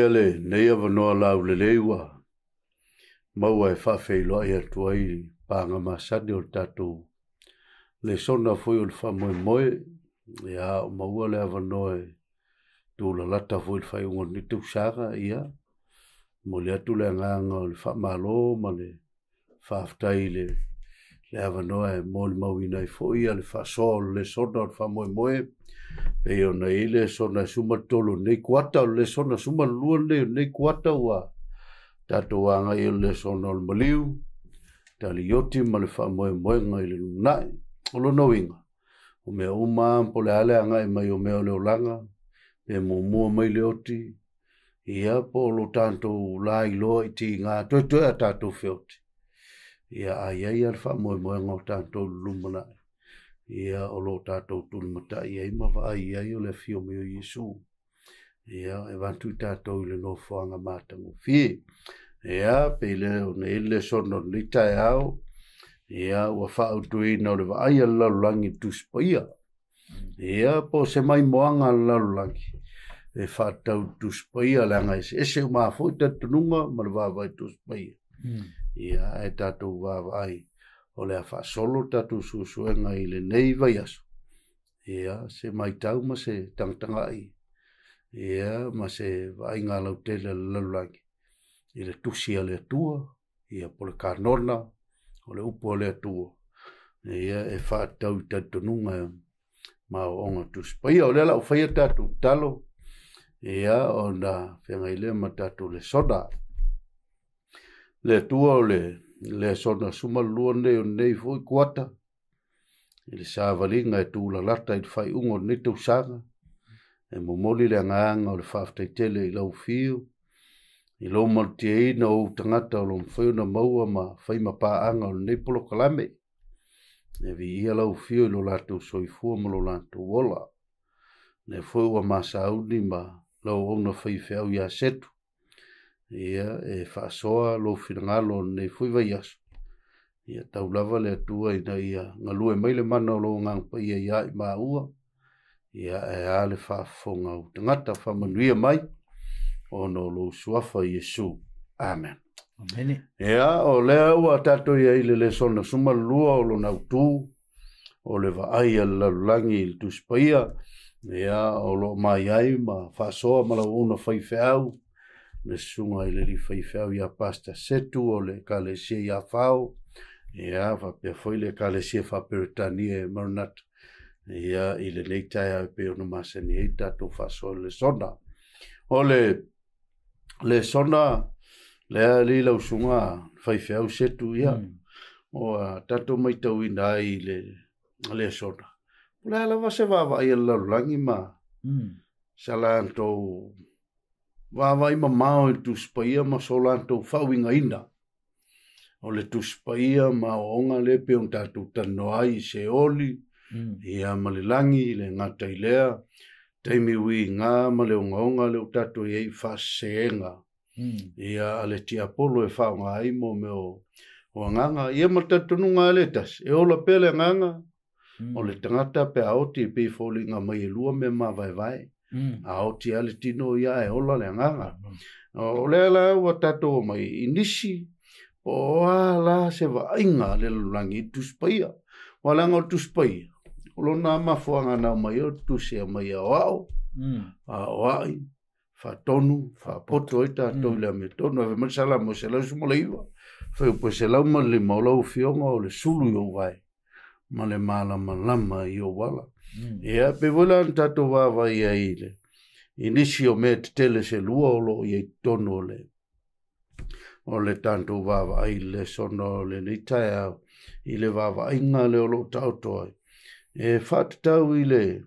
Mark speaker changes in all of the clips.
Speaker 1: ia le neia vanoa lau le leiwa. Maua e whawhei loa ia tuai pānga masani o le tātou. Le sona foi o le whamoe moe, ia o maua le avanoa e tūla lata foi le whai ungo ni tūsara ia. Mo le atu le nganga o le whamalo ma le whaftai le avanoa e mo le mawina i foi ia le whasol le sona o le whamoe moe. Pei o nei le sona suma tolo nei kuata o le sona suma lua nei kuata ua. Tato wanga i le sona o le maliu. Tali yoti ma le whamoe moe ngai le lunai. O lo noinga. O mea uma po le ale anga i mai o mea o le olanga. Pe mo mua mai le oti. Ia po lo tanto la i loa i ti ngā toi a tato whioti. Ia ai ai al whamoe moe ngā tanto lumanai. Ia o lo tātou tūmata ia ima wa ia i o le fio me o Yesu. Ia e vantu tātou i le no whanga mātangu fie. Ia pe le o ne ele sono ni tae au. Ia ua whao tuina o le wa aia lalulangi tuspaia. Ia po se mai moanga lalulangi. E whatau tuspaia langa ese umafo i tatununga ma le wawai tuspaia. Ia e tātou wawai. O le afa solo tatu susuenga i le nei vai aso. Ia, se mai tau ma se tangtanga i. Ia, ma se vai ngā lau tele lalulangi. I le tusia le atua. Ia, po le kanona. O le upo le atua. Ia, e wha tau tatu nunga ma o onga tuspaia. O le ala ufaya tatu talo. Ia, o na whenga i le ma tatu le soda. Le atua o le sona suma luone o nei foi kuata. I le sāwalinga e tūla lata i whai ungo ni tausanga. E momoli le anganga o le whaftai tele i lau fio. I lau maltia ina o tangata o lo mwhai na maua ma whai mapaanga o nei polo kalame. E vi ia lau fio i lo lato soifua ma lo lato wola. Ne foi ua masauni ma lau ona whai whiau ia setu. Ia e whaasoa lo whingalo nei fui vai aso. Ia tau lava le atua ina ia ngalue mai le mana o lo ngangpa ia ia i maua. Ia e ale whaafonga o tangata whamanuia mai. O no lo suafa Yesu. Amen.
Speaker 2: Amen.
Speaker 1: Ia o lea ua tato ia ile le sona suma lua o lo nautu. O le va aia lalulangi il tuspaia. Ia o lo mai ai ma whaasoa ma la una whaifeau. Le sunga i le li whaifeau ia pasta setu o le kalesia ia whao. Ia whapea foi le kalesia whaperetania e marinat. Ia i le leitai au pe ona masani e tato whaso le sona. O le sona le li lau sunga whaifeau setu ia. O tato mai tau ina i le sona. Le ala wase wawa i ala langi ma. Salanto Wawa ima mao e tuspaia ma solanto whauinga ina. O le tuspaia ma o onga le pe on tatu tanoai se oli. Ia ma le langi le ngata i lea. Taimi ui ngā ma le onga le o tatu i ei whaseenga. Ia ale ti apolo e whaunga aimo me o nganga. Ia ma tatu nunga letas. E ola pele nganga. O le tangata pe aoti pe foli ngā mai e lua me ma vai vai. A o ti ale tino ia e ola le nganga. O le ala ua tato mai inisi. O ala se wa inga le lulangi tuspaia. O langa o tuspaia. O lo na mafuanga na mai o tusia mai a wao. A wai. Fa tonu. Fa poto e tato le ame tonu. Ave marisala mo se lau sumo le iwa. Fa upo se lau ma le maulau fionga o le sulu yo vai. Ma le malama lama yo wala. Ia pe vola tato wawa ia ile. Inisi o me tele se lua o lo ia tono le. O le tanto wawa ai le sono le nitaia. I le wawa inga le o lo tautoi. E whatatau i le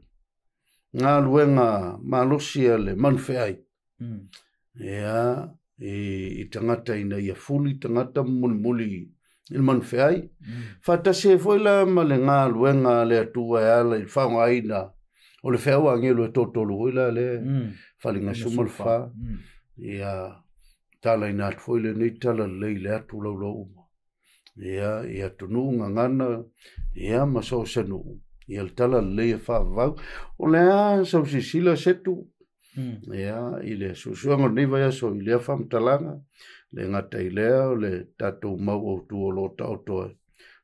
Speaker 1: ngā luenga malosia le manwheai. Ia i tangata ina ia fuli tangata muli il manwheai. Whatase foila ma le ngā luenga le atua e ala i whaunga aina. O le whea angelo e totolo hoila le whalinga sumal wha. Ia tala ina atu foile nei tala lei le atu lau uma. Ia tunu ngangana. Ia maso senu. Ia tala lei e wha vau. O le a sau sisila setu. ia i le susuanga nei vai aso i le whamtalanga le ngata i lea le tatou mau au tu o lo tau toe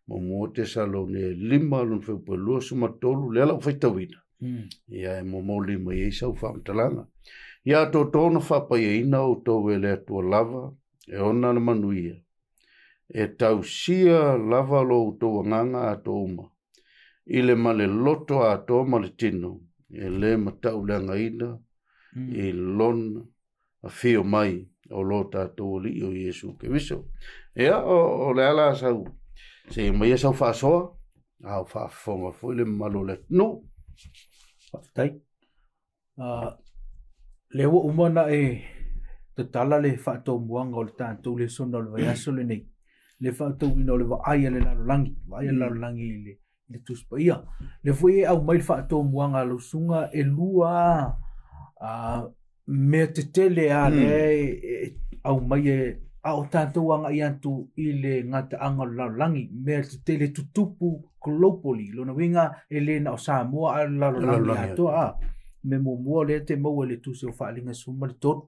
Speaker 1: mo te salo ne lima lun whaupa lua sumatolu le ala whaitawina ia e mo lima i eisa u whamtalanga ia tō tōna whapaia o tō e le atua lava e ona na manuia e tau sia lava lo tō nganga a tō uma i le male loto a tō male tino e le matau leanga ina i lona a fio mai o lo tātou li o Iesu Keriso. Ea o le ala sau se mai sau whaasoa au whaafonga fo le malo le no.
Speaker 2: Tai. Le wa umana e te tala le whaatou muanga o le tātou le sona o le vaiaso le nei. Le whaatou ina o le waaia le larolangi. Waaia larolangi le tuspa ia. Le fwe au mai le whaatou muanga lo sunga e lua me te tele a le au mai e au tātou anga i antu i le ngata anga larolangi me te tele tutupu globally lona winga e le na o Samoa a larolangi atoa me mua le te maua le tuse o whaalinga suma le tolu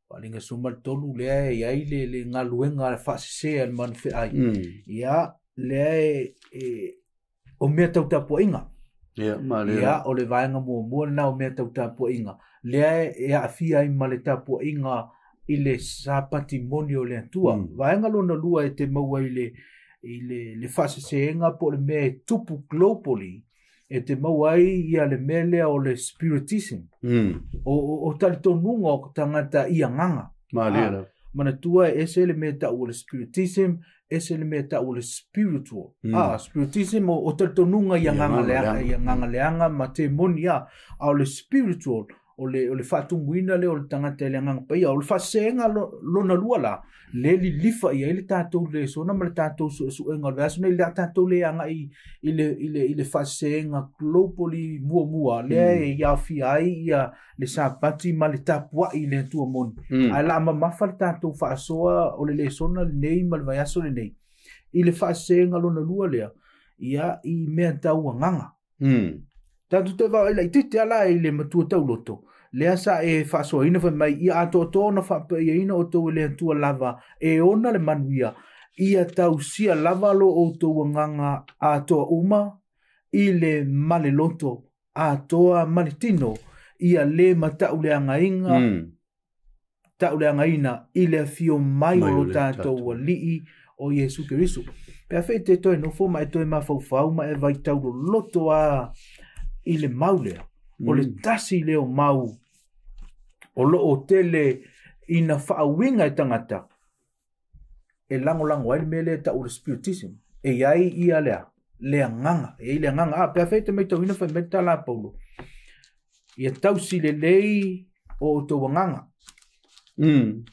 Speaker 2: whaalinga suma le tolu lea e ai le ngaluenga le whaasesea le manwhi ai ia lea o mea tau tapua inga ia o le vaenga mua na o mea tau tapua inga lea e a fia i ma le tapua inga i le sapatimoni o le atua vaenga lona lua e te maua i le whaaseseenga po le mea tupu globally e te mauai ia le mele o le spiritism o talitonunga o tangata ia nganga mana tua e se le mea tau o le spiritism e se le mea tau o le spiritual spiritism o talitonunga ia nganga leanga ma te moni o le spiritual o le whaatunguina le o le tangata le nganga paia o le whaasenga lona lua la le li lifa ia le tātou le sona ma le tātou suenga le asuna le tātou le anga i le whaasenga globally mua le e ia fiai ia le sapati ma le tapua i le tua moni a la mamafa le tātou whaasoa o le sona le nei ma le vaiaso le nei i le whaasenga lona lua lea ia i mea tau nganga tātou te vau i tite ala i le matua tau loto lea sa e whaasoa ina wha mai ia ato tōna whapaia ina o tau le tua lava e ona le manuia ia tau sia lava lo o tau nganga a toa uma i le male loto a toa male tino ia le matau le angainga tau le angaina i le fio mai o lo tātou lii o Iesu Keriso pea whai te toi no fo mai toi ma fau ma e vai tau loto a i le maulea o le tasi leo mau o lo o tele ina whaawinga e tangata e lango ai mele ta o le spiritism e iai ia lea nganga e lea nganga pea whai te mai tau ina whai meta la paulo ia tausi le lei o tau nganga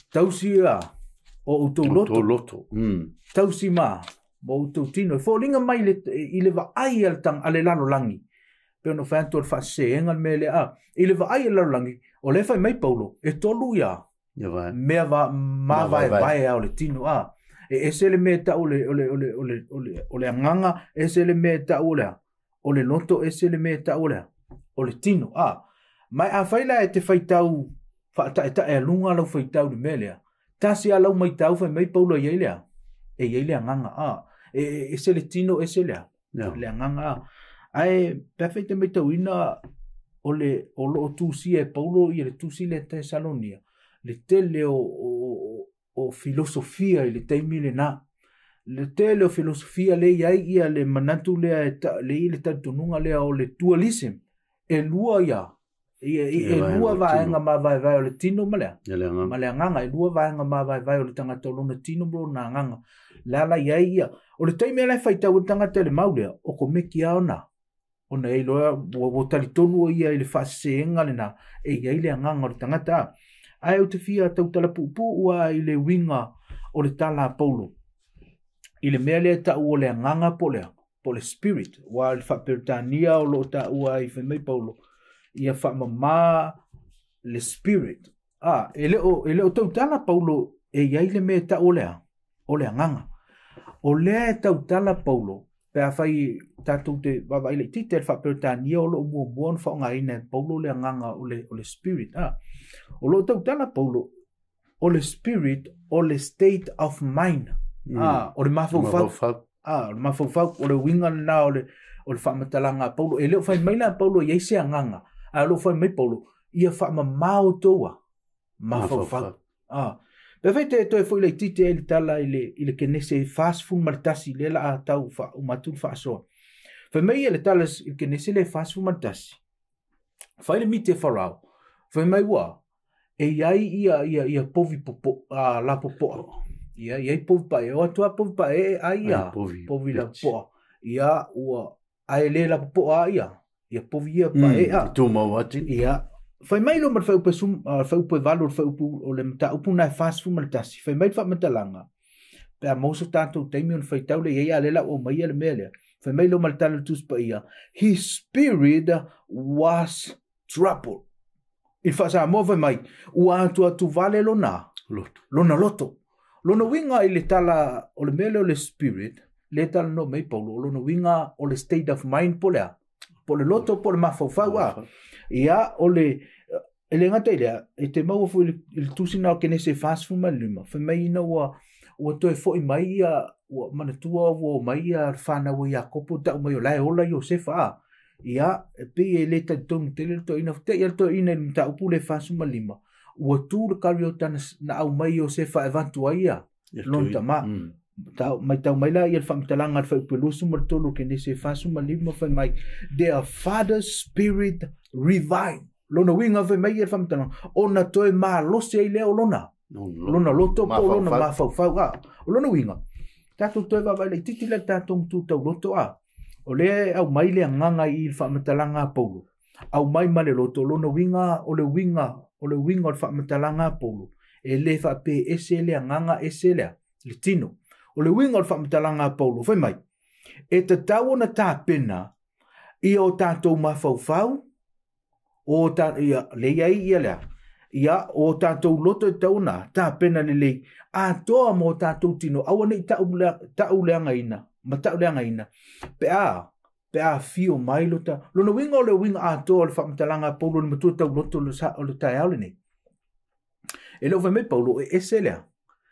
Speaker 2: tausi o tau loto tausi ma o tau tino e fōlinga mai i le wa ai ale lalo langi pe no fanto fa seenga mele i le vai la langi o le fai mai paulo e tolu ia me va ma vai o le tino e se le meta o le nganga e se le meta o le loto e se le meta o le tino mai a fai la e te fai tau fa ta e lunga lo fai tau de mele tasi ala mai tau fai mai paulo ia ile e ia ile nganga e se le tino e se le nganga ai perfecte me tauina o lo tusi e paulo i le tusi le Tesalonia le tele o filosofia i le taimi le tele o filosofia le ia le manatu le le tatununga le o le dualism e lua ia e lua vaenga ma vai o le tino malea nganga e lua vaenga ma vai o le tangata lona tino bro na nganga la ia o le taimi le faita o tangata le maulea o ko meki ona ona e loa wo talitonu ia i le whaaseenga le na e iai le anganga o le tangata ai o te fia tau tala pupu ua i le winga o le tala paulo i le mea lea ta ua le anganga po le spirit wa le whaperitania o lo ta ua i whamei paulo ia whamama le spirit e leo tau tala paulo e iai le mea ta o le anganga o lea tau tala paulo Pea fai tātou te wawa ile tite le whapeltania o lo mua na whaonga ina Paulo le nganga o le spirit. O lo tau tala Paulo, o le spirit, o le state of mind. O le mawhauwhau. O le mawhauwhau, o le winga na o le whamatalanga Paulo. E leo whai maila Paulo i eise a nganga. A lo whai mai Paulo, ia whamamao toa. Mawhauwhau. Pewai te toi fo ile tite ele tala ile kenese fast food martasi le la tau fa umatul fa so. Fa mai ele tala ile kenese le fast food martasi. Fa ile mite farao. Fa mai wa e ia povi popo la popo. Ia povi pa e o tua povi pa e ia povi la popo. Ia o ai le la popo ia povi ia pa e a.
Speaker 1: Tu mau ati.
Speaker 2: Ia fai mai lo fai upe sum fai upe valor fai upe o le mata upu na fast food maltasi fai mai fa matalanga pe a moso tanto taimion fai tau le ia lela o mai le mele fai mai lo maltala tus pa ia his spirit was troubled il fa sa mo fai mai ua tu vale lona loto lona winga ile tala o le mele o le spirit le tala no mai paulo lona winga o le state of mind polea po le loto po le mafaufaua ia o le ele ngata ile e te mau fu il tusina o kene se fast food maluma fa mai na o to e foi mai ia o mana tua o mai ia fana o ia kopo ta mai la ola Josefa ia pe ele ta ton tele to ina te ia to ina ta upu le fast food maluma o tu le kario tan na au mai Josefa evantua ia lonta ma ta mai la ia famtalanga fa pelusu martolo kene se fast food maluma fa mai their father's spirit revive lona winga ve mai e famtana ona toe ma lose ai leo lona loto po lona ma fa lona winga tatu toe va vai titi le tatu tu tau loto o le au mai le nganga I famtalanga Paulo au mai male loto lona winga o le winga o famtalanga Paulo e le fa pe ese le nganga ese le tino o le winga o famtalanga Paulo fa mai e te tau na ta pena I o tatu ma fau o ta ia le ia le ia o tatou loto tauna ta pena le a toa mo tatou tino au nei ta uleanga ina ma ta uleanga ina pe a fio mai lota lo no winga o le winga a toa le famtalanga Paulo le matu tau loto le sa o le tai ale nei e lo me Paulo e esele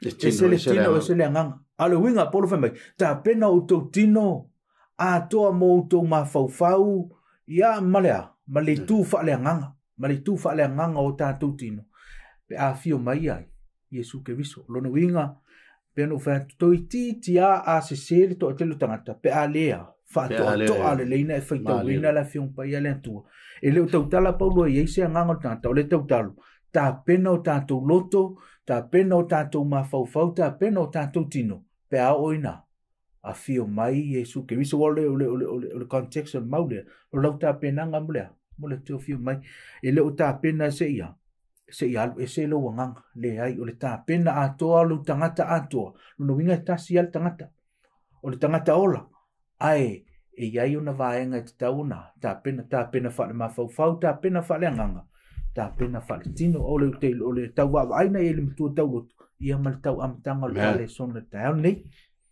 Speaker 2: esele ngang a le winga Paulo fa mai ta pena o to tino a toa mo to ma fau ia malea male tu fa le nganga o tatou tino pe a fio mai ai Yesu ke viso lo no winga pe no fa to tia a se sele to te lo tangata pe a lea fa to ale leina e fa to winga la fio pa ia le tu e le tau tala Paulo e se nganga tanta o le tau talo ta pena o tatou loto ta pena o tatou mafau ta pena o tatou tino pe a oina a fio mai Yesu ke viso o le context maule o lau ta pena ngamule mole te fio mai e le o ta pena se ia e se lo wanga le ai o le ta pena a toa lu tangata a toa no winga ta si al tangata o le tangata ola ai e ia ona vaenga te tauna ta pena fa le mafau ta pena fa le nganga ta pena fa le tino o le tau wa ai na ele mtu tau ia mal tau am tanga le son le tau nei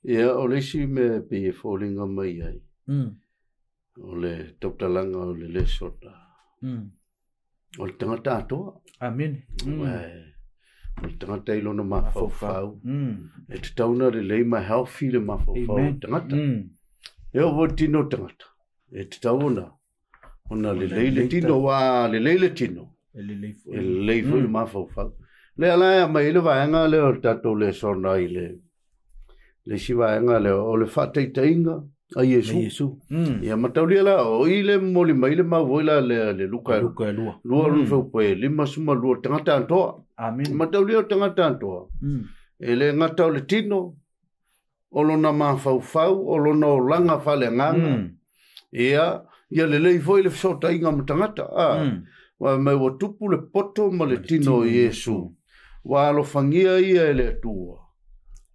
Speaker 1: ia o le si me pe fallinga mai ai o le toptalanga o le lesota o le tangata atoa
Speaker 2: amen
Speaker 1: o le tangata ilo na mafau e te tauna le lei ma healthy le mafau tangata e o vo tino tangata e te tauna ona le lei le tino wa le lei le tino e le lei fu le mafau le ala mai le vaenga le o tato le sona i le si vaenga le o le whataitainga a Yesu. Ia mataulia la o i le moli mai le mauoila le luka lua lua poe lima suma lua tangata antoa. Mataulia o tangata antoa. E le ngata o le tino o lona mawhauwhau o lona o langa whale nganga. Ia le lei foi le whaotainga ma tangata. Wa mai wa tupu le poto ma le tino o Yesu. Wa alo fangia ia e le atua.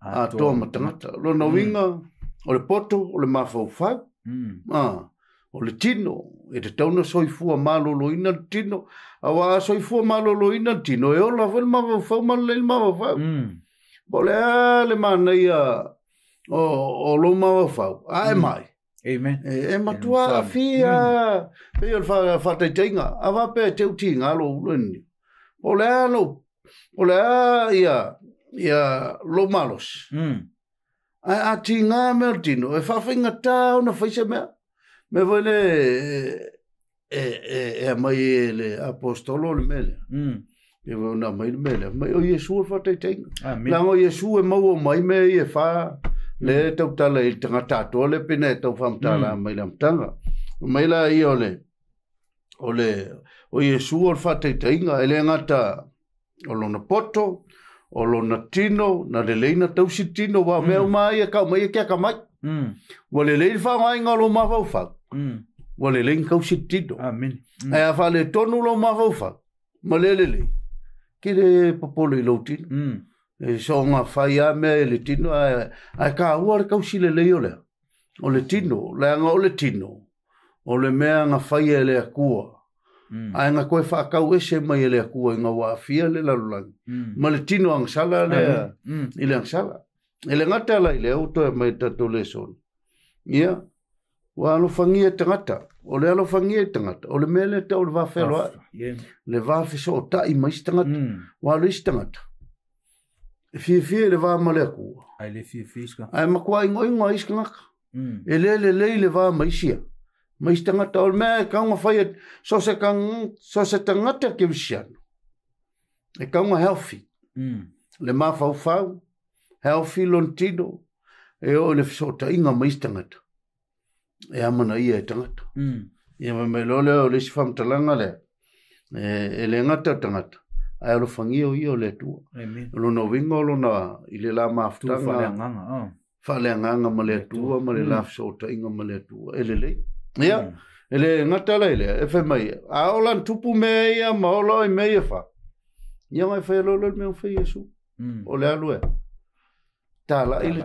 Speaker 1: A toa ma tangata. Lona winga o le poto, o le mawhauwhau, o le tino, e te tauna soifua maloloina le tino, awa soifua maloloina le tino, e ola fwele mawhauwhau, malole mawhauwhau. Bo le ale mana ia o lo mawhauwhau, ae mai,
Speaker 2: Amen.
Speaker 1: E matua fia. Pe o fa te tenga. Ava pe te uti ngalo luni. Ole ia lo malos. A tinga mertino. E fa finga tau na faise mea. Me vole mai le apostolo le mele. E na mai le mele. Mai o Yesu fa te tenga. La o Yesu e mau mai me e fa le tau tala i tangata to le pine tau famtala mai la mtanga. Mai la I o Yesu o fa te tenga ele ngata o lona poto o lona tino na le leina tau si tino wa me mai e ka mai e ka mai. Wa le leina fa ngai ngalo ma fa. Wa le leina kau si tino.
Speaker 2: Amen.
Speaker 1: Ai a fa le tonu lo ma fa. Ma le. Ki le popolo I lo tino. E so nga fai me le tino ai ka ua kau si le leo le. O le tino, le anga o le tino. O le mea nga fai e le akua. Ai nga koe whakau ese mai e le akua I nga wafia le lalulangi. Ma le tino ang sala le I le ang sala. E le ngata lai le auto e mai tato le son. Ia, wa alo fangia tangata. O le alo fangia tangata. O le mele te o le wafelo. Le wafeso o tai mai tangata. Wa alo isi tangata. Fie le va male ku
Speaker 2: ai le fie ska
Speaker 1: ai makua ingo iska ngaka le va maisia mais tanga tol me ka nga fai so se tanga te ke visian e ka nga healthy le ma fau healthy lontino e o le so ta inga mais tanga e amana ia tanga e me lo le fam talanga le e le ngata tanga ai lo fangio io le tu lo no vingo lo na ile la mafta fa le nganga ma le tu ma le la sota inga ma le tu ele ia ele ngata le e fe mai a ola tupu me ia ma ola me ia fa ia mai fe lo me fe Yesu o le alu tala le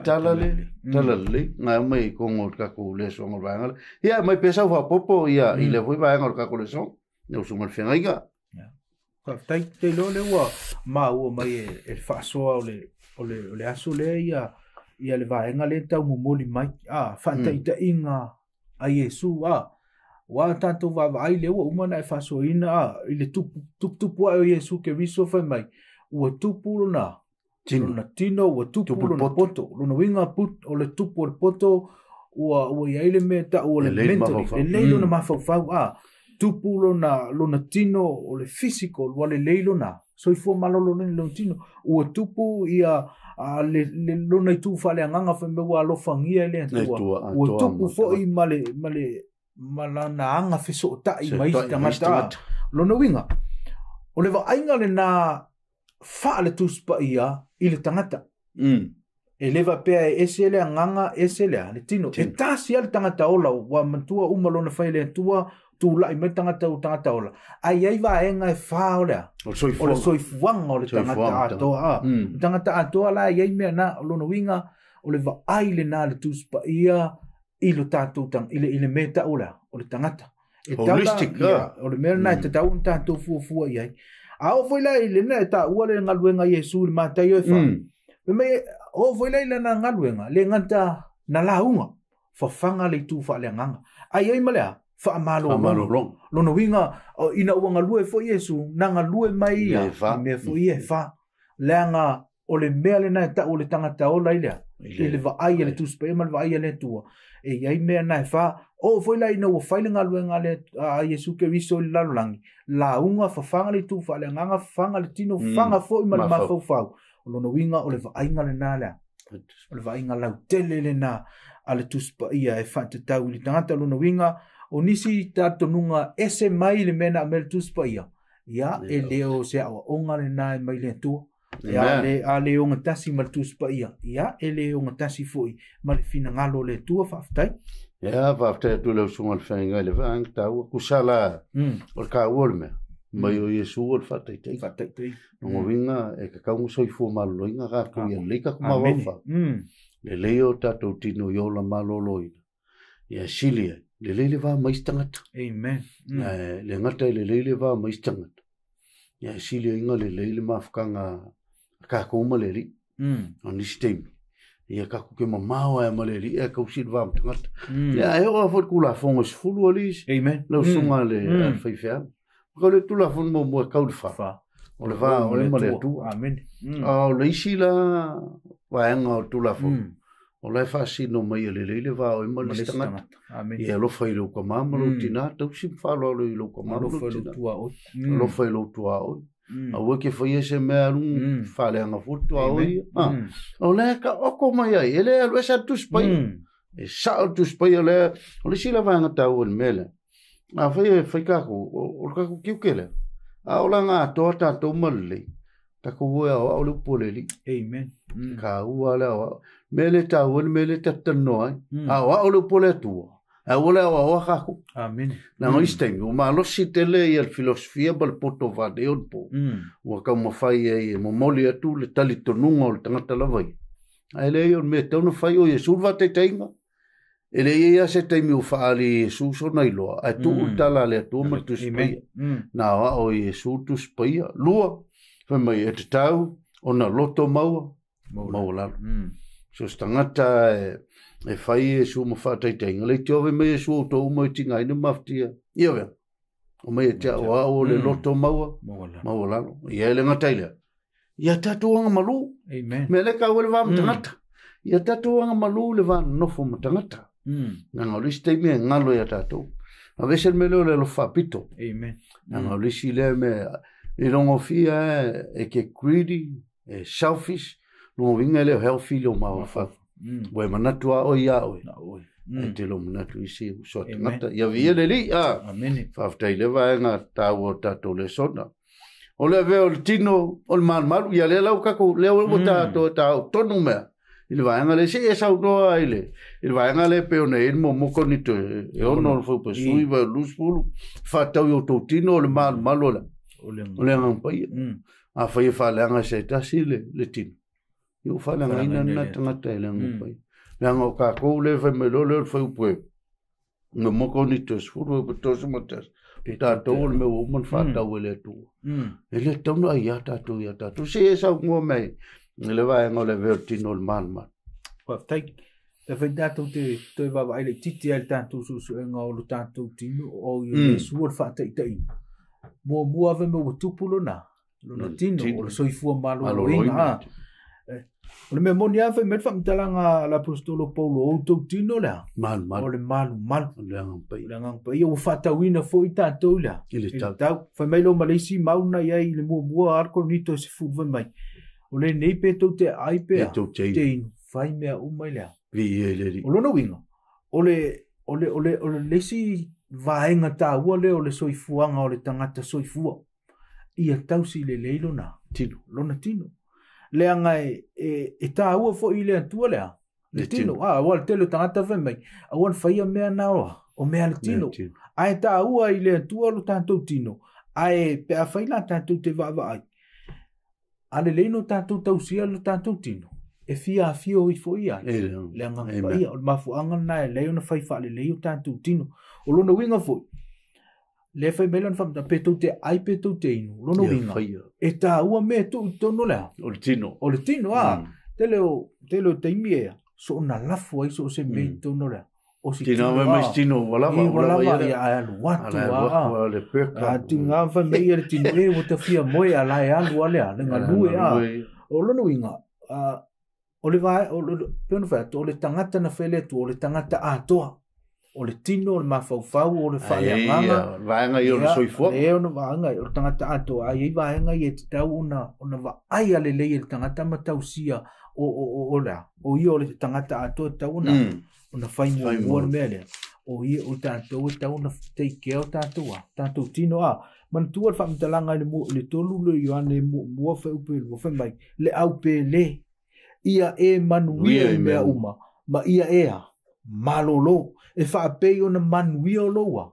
Speaker 1: nga mai ko ngol ka ku le so ngol banga ia mai pesa fa popo ia ile foi banga ngol ka ku le so no so mal fenga
Speaker 2: tai te lo le wa ma o mai e fa so o le aso le ia le vai nga le tau mo moli mai fa tai ta inga a Yesu wa tanto va vai le o uma na fa so ina ile tupu o Yesu ke riso fa mai o tupu na tino o tupu na poto lo winga put o le tupu o poto o ia ile me ta o le mentori le lo na ma fa tupu lona tino o le physical wale leilo na so I fo malolo lo tino o tupu ia le lona tu fale nganga fa me wa lo fangia le tua o tupu fo I malana anga fiso ta I mai tangata lona winga o le va ainga le na fa le tu spa ia I le tangata e leva pea esele nganga esele le tino e tasi al tangata ola wa mantua uma lona fa le tua tu la I me tangata ola ai va enga e fa ola o soifuanga o le tangata atoa la ai me na lona winga o le va ai le na le tuspa ia I lo tatu tang ile meta ola o le tangata e
Speaker 1: holistic
Speaker 2: o le mera na te tau tatu fu ai o foi la ile na ta o le ngaluenga Yesu le matai o fa me o foi la ile na ngaluenga le nganta na launga fa fanga le tu fa le nganga ai malea fa malo lo no winga ina uanga lue fo Yesu nanga lue mai me fo ie fa langa o le mele na ta o le tangata o la ile va ai le tu spe mal va ai le tu e ai me na fa o foi la ina o failinga luenga le a Yesu ke riso la langi la unga fa fanga le tu fa le nganga fanga le tino fanga fo mal ma fa lo no winga o le va ai ngale na le o le va ai ngala tele le na ale tu spe ia e fa te tau le tangata lo no winga o nisi tatonunga ese mai le mena mel tuspa ia e leo se awa onga le nai mai le tu a le onga tasi mal tuspa ia e le onga tasi foi ma le fina ngalo le tua whaftai
Speaker 1: whaftai tu leo sunga le whainga le vang tau kusala o ka uolme mai o Yesu o whatai tei nongo winga e ka kaungu soifu maloloinga ka kuia leika kumawafa le leo tatou tino yola maloloina ia silia le leile va mais tangata
Speaker 2: amen
Speaker 1: le ngata le leile va mais tangata ya silia inga le leile mafkanga ka kuma le ri on this time ia kaku ke mamao e maleri e kau silva mtangata ia e o fo kula fongo sfulu alis
Speaker 2: Amen.
Speaker 1: lo sunga le faifia ko le tula fon mo kau fa o le va o le male tu
Speaker 2: Amen.
Speaker 1: o le isila wa nga tula fon o le fa sino mai le va o mo le tangata
Speaker 2: Amen.
Speaker 1: ia lo fa lo ko mama lo tina tu sim fa lo ko mama
Speaker 2: Lo
Speaker 1: lo
Speaker 2: fa lo
Speaker 1: tina
Speaker 2: tua o.
Speaker 1: lo fa lo tua o a wo ke foi ese me un fa le nga futu a oi o le ka o ko mai ai ele lo sa tu spai e sa tu spai le o le sila va nga ta o mele a foi ka ko o ka ko ki kele a o la nga to ta to mali ta ko wo o le poleli
Speaker 2: Amen.
Speaker 1: ka u ala mele ta o mele ta tano ai a o le pole tu a o le o ka ko
Speaker 2: Amen.
Speaker 1: na no isteng o ma lo sitele ia filosofia bal poto va de po o ka mo fai e mo moli atu le tali tonunga o tangata lavai ai le o me tono fai o yesu va te tainga ele ia se taimi o faali yesu so nai lo ai tu tala le tu ma tu spai na o yesu tu spai lua fa mai e tau ona loto maula so tangata e fai yesu mo fa te tainga le tove me yesu to mo tinga ina maftia ia ve o me te o le loto maula ia le ngataile ia tatuanga malu me le ka o le va mtangata ia tatuanga malu le va no fo mtangata na ngoliste me ngalo ya tatu a veces me lo fa pito na ngolisi le me e longo fia e ke greedy e selfish no vinga le healthy lo ma fa we manatua o ia o e te lo manatu isi so ngata ia via le li fa ftai le va nga ta o tatu le sona o le ve o tino o mal ia le lau ka ko le o tatu ta tonu me il va ngale se esa no ile il va ngale pe one il mo konito e ono fo pe sui va lus fulu fa tau yo totino le mal malola o le ngang pai a fa le nga se ta sile le tin yo fa le nga ina na tanga le ngang pai le nga ka ko le fa me lo fo pe no mo konito fulu pe to so motas ta to me o mon fa tau le tu ele tau no ia ta tu se esa ngo me le vai ngole vertino il malma
Speaker 2: wa tai e vai dato te va vai le titi al tanto su ngolo tanto tino o io su fa tai mo ave mo tupulo na lo tino o so i fu malo inga o le memoria fa me fa mtalanga l'apostolo Paulo o to tino la mal o le mal le ngang pa o fa tawina fo i tanto la il tau fa me lo malisi mauna ia le mo arco nito se fu va mai o le nei pe to te ai pe te fai mea umailea
Speaker 1: vi ele
Speaker 2: o lona winga o le lesi vaenga ta ua le o le soifuanga o le tangata soifua ia tausi le leilo na
Speaker 1: tino
Speaker 2: lona tino le anga e ta ua fo i le atua lea le tino wal telo tangata fe mai a wan faia mea naoa o mea le tino ai ta ua i le atua lo tanto tino ai pe a faila tanto te vava ai ale leino tanto tausia lo tanto tino e fia i fo ia le anga ia o mafu anga na le ona fai fa le leo tanto tino o lona winga fo le fai melon fam da peto te ai peto te ino lona winga e ta ua me to no la
Speaker 1: o le tino
Speaker 2: telo te mie so na lafu ai so se me to no la o si
Speaker 1: tino me mais tino wala
Speaker 2: ia alu watu
Speaker 1: le peka
Speaker 2: tinga fa me ia tino e o te fia moi ala alu ale nga lue o lona winga o le vai o le peno fa o le tangata na fele tu o le tangata atoa o le tino o le mafaufau o le faleagaga
Speaker 1: vaega i o le soifua
Speaker 2: e ona vaaga o le tagata atoa ai ai vaega ia te tau ona vaai a lelei e le tagata matausia o lea o ia o le tagata atoa tau ona fai muamua le mea lea o ia o tatou e tau ona teikea o tatou tino manatua le faamatalaga i le tolu le ioane muamua feupe lua fai mai le au pele ia e manuia i mea uma ma ia ea malolo e whaapei o na manuia o loa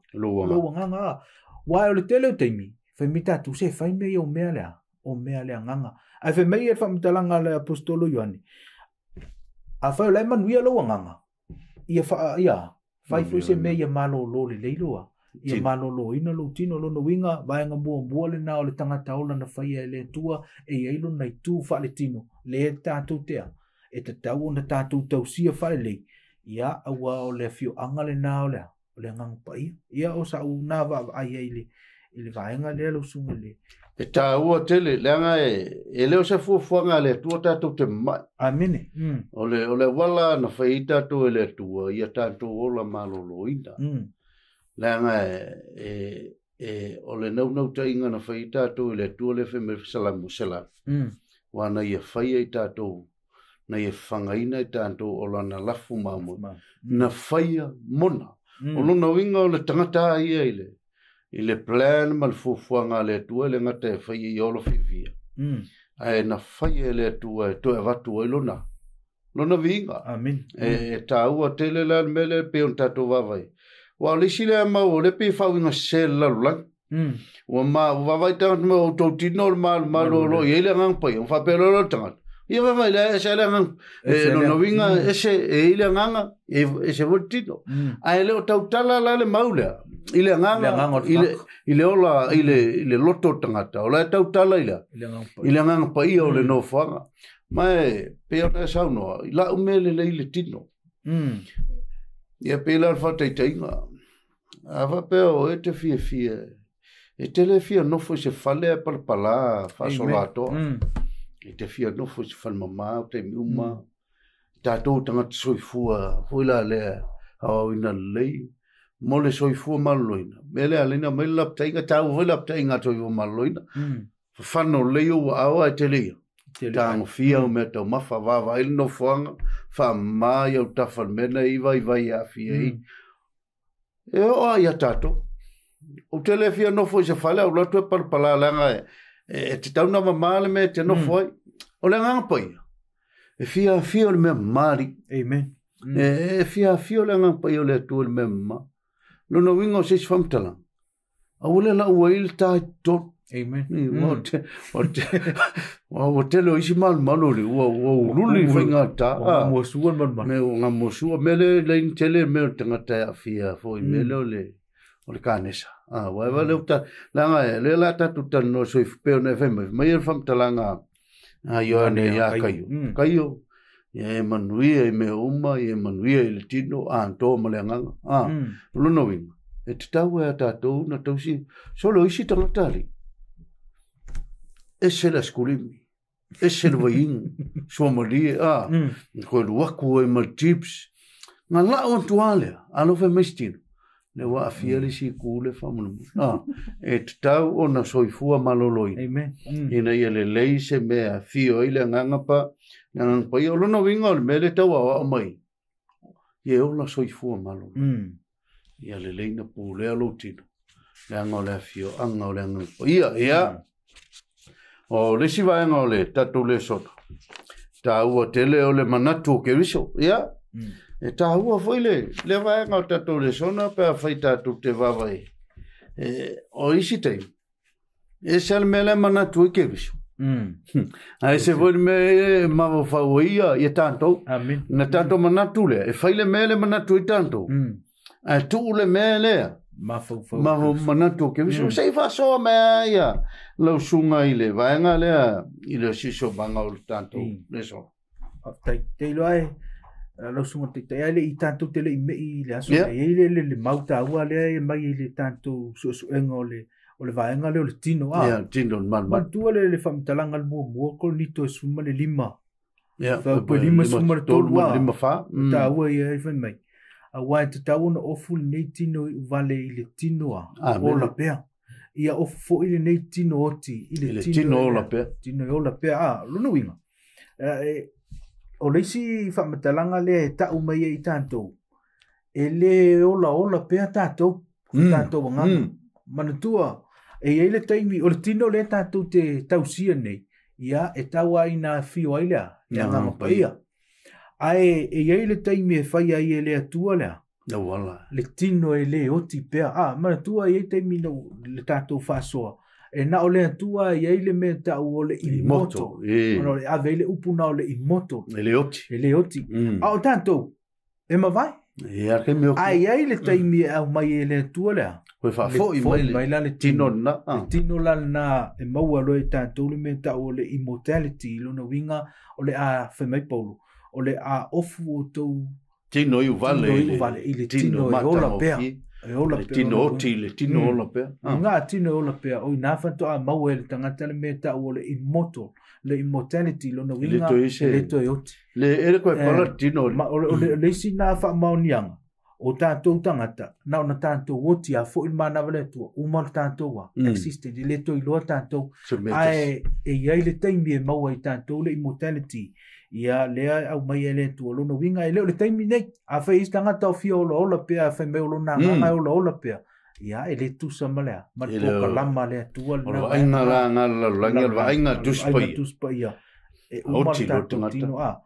Speaker 2: nganga wai o le tele o teimi whai mita tu se whai mei o mea lea nganga ai whai mei e whamtalanga le apostolo Ioane a whai o lai manuia loa nganga ia whai fui se mei e malolo le leiloa ia malolo ina lo tino lo no winga vaenga mua le na o le tangata ola na whai e le tua e eilo na i tu wha le tino le tātou tea e te tau na tātou tausia whare lei. Ia aua o le fio anga le nā o le ngang pai. Ia o sa u nā wa ai le vaenga le alo sunga le.
Speaker 1: E tā ua tele, leanga e leo se fuafuanga le tua tātou te mai.
Speaker 2: Amene.
Speaker 1: O le wala na whai tātou e le tua, ia tātou ola malolo ina. Leanga o le nau ta inga na whai tātou e le tua le whi me salamu sela. Wana ia whai e tātou, na ia whangaina e tātou ola na lafu mamu. Na whai mona. O lona winga o le tangata ia i le plan mal fuafuanga le tua le ngata e whai i olo whiwhia. Ai na whai e le tua e toe watu i lona. Lona vinga.
Speaker 2: Amen.
Speaker 1: E tā ua tele la mele pe on tātou wawai. Wa lisi le mau le pe whawinga se lalulang. Wa wawai tangata me o tau tino le malo i ele ngang pai. On whapelo lo tangata. Ia wawai le e se ele ngang. Lona vinga e se ele nganga e se wotino. Ai leo tau tala la le maulea. Ile nganga ile ola ile loto tangata ola tau tala ile nganga pa ia ole no fanga mai pe ona sauno la umele le ile tino ia pe la fa te tinga ava pe o e te fie e te le fie no fo se fale per pala fa solato e te fie no fo se fal mama te miuma tatou tangata soifua hoila le au ina lei mole soifua maloina mele alina mai laptainga tau voi laptainga soifua maloina fano leo awa telia tang fia o meta mafa vava il no fanga fa mai o tafal mena iva ia fia e o ia tato o telefia no foi se fala o loto par palalanga e te tau na mamale me te no foi o le nganga pai e fia o me mari
Speaker 2: amen
Speaker 1: e fia o le nganga pai o le tu le memma no no wingo se famtala a wala la wail ta to
Speaker 2: amen
Speaker 1: o te lo isi mal malori o luli finga ta
Speaker 2: mo suan man
Speaker 1: me nga mo su mele le intele me tanga ta fia foi mele le kanesa wa va le ta la le la ta tu no so pe no fm me famtala nga yo ne ya kayo ye manuia me uma ye manuia le tino anto malanga lo no win e tau e tatou na tausi solo isi tangatali ese la skulimi ese lo yin somali ko lo waku e mal chips nga la on toale alo fe mestin le wa afieli si kule famulu e tau ona soifua maloloi
Speaker 2: amen
Speaker 1: ina ile leise me afio ile nganga pa nang pa yo no wingol mele tau a mai ye ola soifua malo ia le leina pule alo tino le ngole afio angole ngol ia o le si vai ngole tatu le soto ta ua tele o le manatu ke viso ia e ta ua foi le vai ngol tatu le sona pe fai tatu te vavai o isi te e sel mele manatu ke viso ai se voi me ma fa oia e tanto
Speaker 2: amen
Speaker 1: na tanto manatu le e fai le mele manatu e tanto a tu le mele ma manatu ke viso sei fa so me ia lo sunga ile vai ile si so banga o tanto le so
Speaker 2: te lo ai lo sunga te ile i tanto te le me ile aso ile le mauta ua le mai ile tanto so engole o le vaenga le o le tino
Speaker 1: tino man
Speaker 2: tu le famtalanga le mo ko nito suma le lima
Speaker 1: fa
Speaker 2: po lima suma le tolu
Speaker 1: lima fa
Speaker 2: ta ua ia fa mai a wa te tau no ofu nei tino vale ile tino o la pea ia ofu fo ile nei tino oti ile
Speaker 1: tino o la pea
Speaker 2: tino o la pea lo no winga o le si famtalanga le ta u mai i tanto ele o la pea tato nganga manatua e ele taimi o le tino le tatu te tausia nei ia e taua ina fio aila ia ngama paia ai e ele taimi e fai ai ele atua lea
Speaker 1: wala
Speaker 2: le tino e le oti pea manatua e taimi no le tatu fasoa e na o le atua e ele me tau o le imoto o le ave ele upuna o le imoto
Speaker 1: e le oti
Speaker 2: o tanto e ma vai
Speaker 1: ia ke me
Speaker 2: ai le taimi au mai ele atua lea
Speaker 1: Koe fa fo i mai
Speaker 2: le tino na tino la na e maua loe tātou le me tau o le immortality lo na winga o le a whamai paulu o le a ofu o tau
Speaker 1: tino i vale
Speaker 2: i le tino e ola pea e ola
Speaker 1: pea tino oti le tino ola pea
Speaker 2: ngā tino e ola pea o i nā whantoa mau e le tangata le mea tau o le immortal le immortality lo na winga le to e oti
Speaker 1: le ere koe pala tino
Speaker 2: le isi nā wha maunianga o tātou tangata na ona tātou oti a fo i mana wale tua umar tātou wa existed i le to i loa tātou ai e iai le taimi e maua i tātou le immortality ia lea au mai ele tu lo no winga ele le taimi nei a fa is tangata o fia ola pea fa me lo na nga ola pea ia ele tu samalea ma to kalama le tu
Speaker 1: na ainga la ngala langal va ainga tuspa
Speaker 2: ia e umar tātou a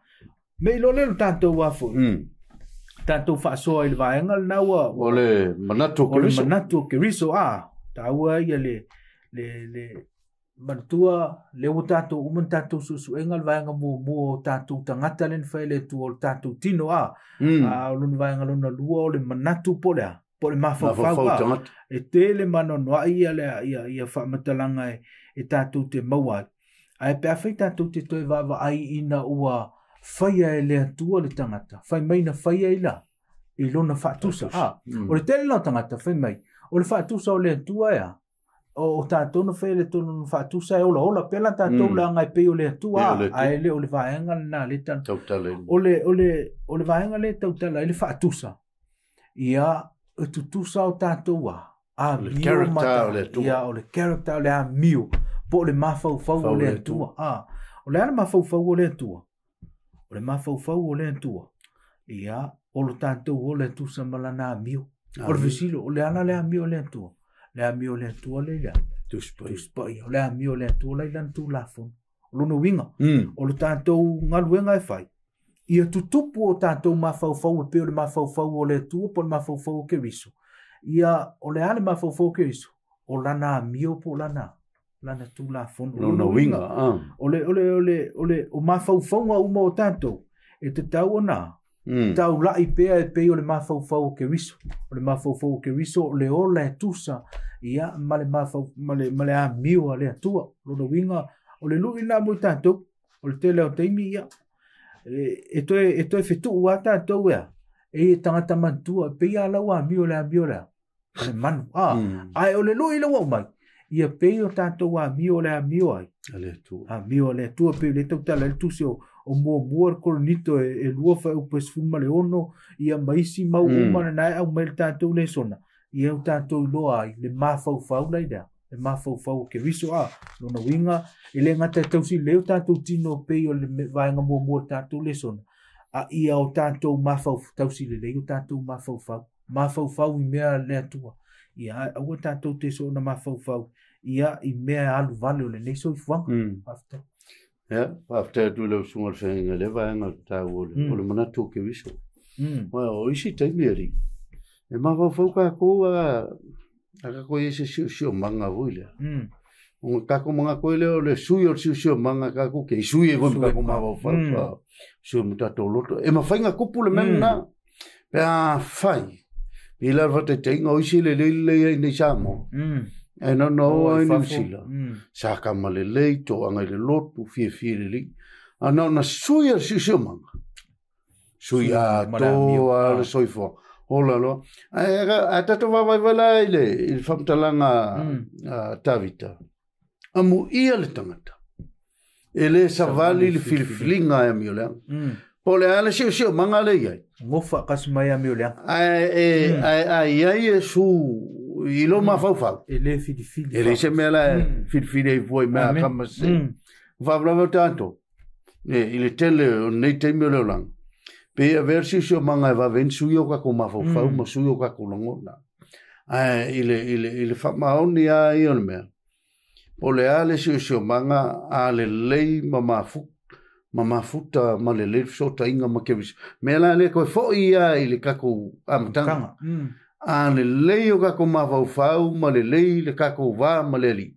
Speaker 2: me lo le tātou wa fo tātou fa so il va engal na wa
Speaker 1: ole manatu
Speaker 2: ke riso a taua ia le mantua le o tātou uman tātou susu engal vaenga mo tātou tangata len whaile tu o tātou tino a luna vaenga luna lua o le manatu po le mawhawhau a e te le manono a ia whamatalanga e tātou te maua ai pe awhai tātou te toi vava ai ina ua whaia e le atua le tangata whai mai na whaia i la i luna whaatusa o le tele lau tangata whai mai o le whaatusa o le atua ea o tātou na whaile tonu whaatusa e ola pela tātou la ngai pe o le atua ai le o le vaenga na le tan o le vaenga le tautala i le whaatusa ia e tutusa o tātou a mio mata ia o le character le a mio po le mawhau o le atua o le ana mawhau o le atua o le mawhau o le atua ia o lo tātou o le tusa malana a mio o le visilo o le ana le a mio le atua le amio le tua le ya tuspa ia le amio le tua le lan tu lafon lo no winga o lo tanto ngaluenga e fai ia tutupu o tanto mafau pe o le mafau o le tua po mafau ke riso ia o le ale mafau ke riso o lana amio po lana tu lafon
Speaker 1: lo no winga
Speaker 2: o mafau o mo tanto e te tau ona tau lai pea e pei o le mafau ke riso o le mafau ke riso o le ola e tusa ia male a mio a le atua lo winga o le lui na mo tanto o le tele o teimi ia e toi fetu ua tātou ea e tangata mantua pei a lau a mio le ale manu ai o le lui lau au mai ia pei o tātou a mio le a mio ai a mio le atua pei le tautala le tusi o mua koronito e lua fa upa sfuma le ono ia maisi mau umana na au mai tātou le sona ia au tātou loa ai le mawhau lai dea le mawhau ke riso lona winga e le ngata tausi leo tātou tino pei o le vaenga mua tātou le sona ia o tātou mawhau tausi le leo tātou mawhau i mea le atua ia au tātou te sona mawhau ia i mea alu vale o le neiso i fuanga
Speaker 1: after tu le sungal fenga le vaenga tātou o le manatu ke riso o isi taimeri e mawhau ka koa aka koe se sio manga voile o kako manga koe leo le sui o sio manga kako ke sui e vomi kako mawhau sio mutato loto e mawhainga kupu le mena pe a whai i larva te teinga o isi le leile nei samo e no e ni sila sa kama le leito anga le lotu fie le li ana na sui o sio manga sui a to a le soifo Ola lo. A tato vai wala il famtalanga tavita. Amu ia le tangata. Ele savali le filfilinga e miolea. Pole ala sio manga le iai.
Speaker 2: Ngofa kasmai a miolea.
Speaker 1: Iai e su ilo mafau.
Speaker 2: Ele filfili.
Speaker 1: Ele se mela filfili e voi mea kamase. Vavlava tanto. Ele tele nei te miolea. Pe a versi sio manga va ven suio ka ko mafau ma suio ka ko longona ile fa maoni a ion me o le ale sio manga ale lei mama futa ma le le so ta inga ma ke me la le ko fo ia ile ka ko amtanga ale lei o ka ko mafau ma le ka ko va ma le li